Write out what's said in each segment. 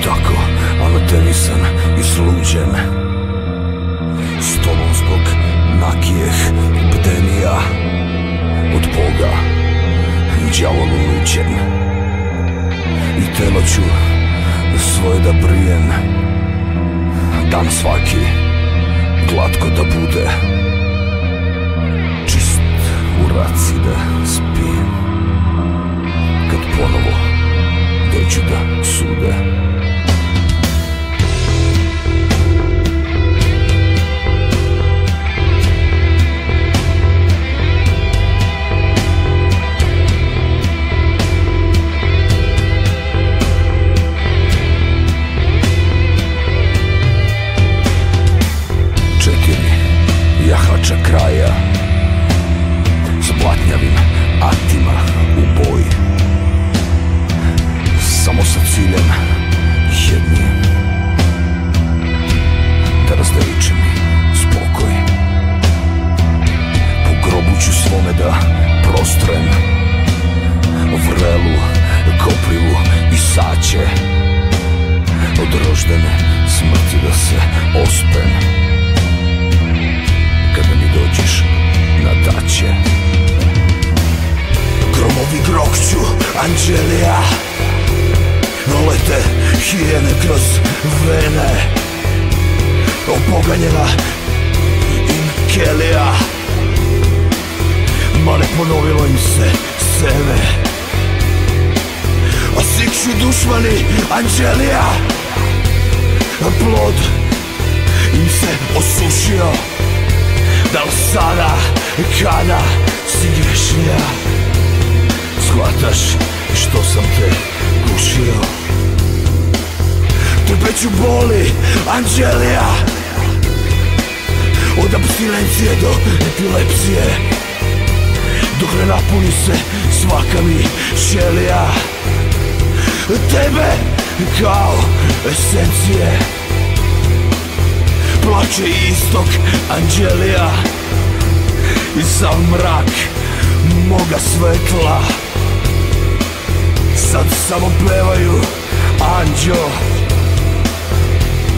Tako anatemisan i sluđen, s tobom zbog nakijeh bdenija, od Boga đavolu nuđen. I telo ću svoje da brijem, dan svaki glatko da bude, čist u raci da spijem, kad ponovo dođu da sude. Jahača kraja s blatnjavim aktima u boj, samo sa ciljem jednim, da razdeličem spokoj. Po grobu ću svome da prostrem vrelu, koprivu i saće, od roždene smrti da se ospem, kada mi dođeš na daće. Gromovi grokću anđelija, lete hijene kroz vene, opoganjena im kelija, ma ne ponovilo im se seme. A sikšu dušmani anđelija, plod im se osušio. Da li sada, kada si grešnija, shvataš što sam te gušio? Trpeću boli anđelija, od apstinencije do epilepsije, dok ne napuni se svaka mi ćelija. Tebe kao esencije plače istok anđelija i sav mrak moga svetla. Sad samo pevaju anđo,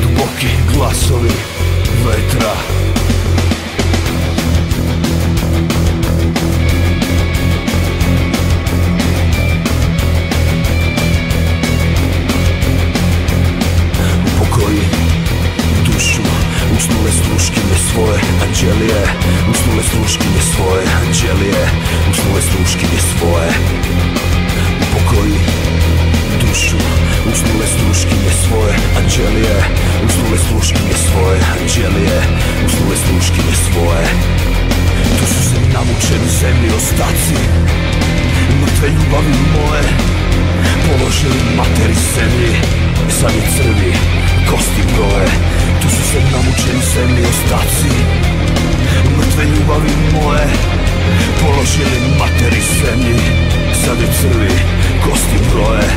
duboki glasovi vetra. Usnule sluškinje svoje anđelije, usnule sluškinje svoje anđelije, usnule sluškinje svoje. Upokoji dušu, usnule sluškinje svoje anđelije, usnule sluškinje svoje anđelije, usnule sluškinje svoje. Tu su se namučeni zemlji ostaci, mrtve ljubavi moje, položili materi zemlji, sad je crvi kosti broje. Tu su se namučeni zemlji ostaci, mrtve ljubavi moje, položili materi zemlji, sad je crvi kosti broje.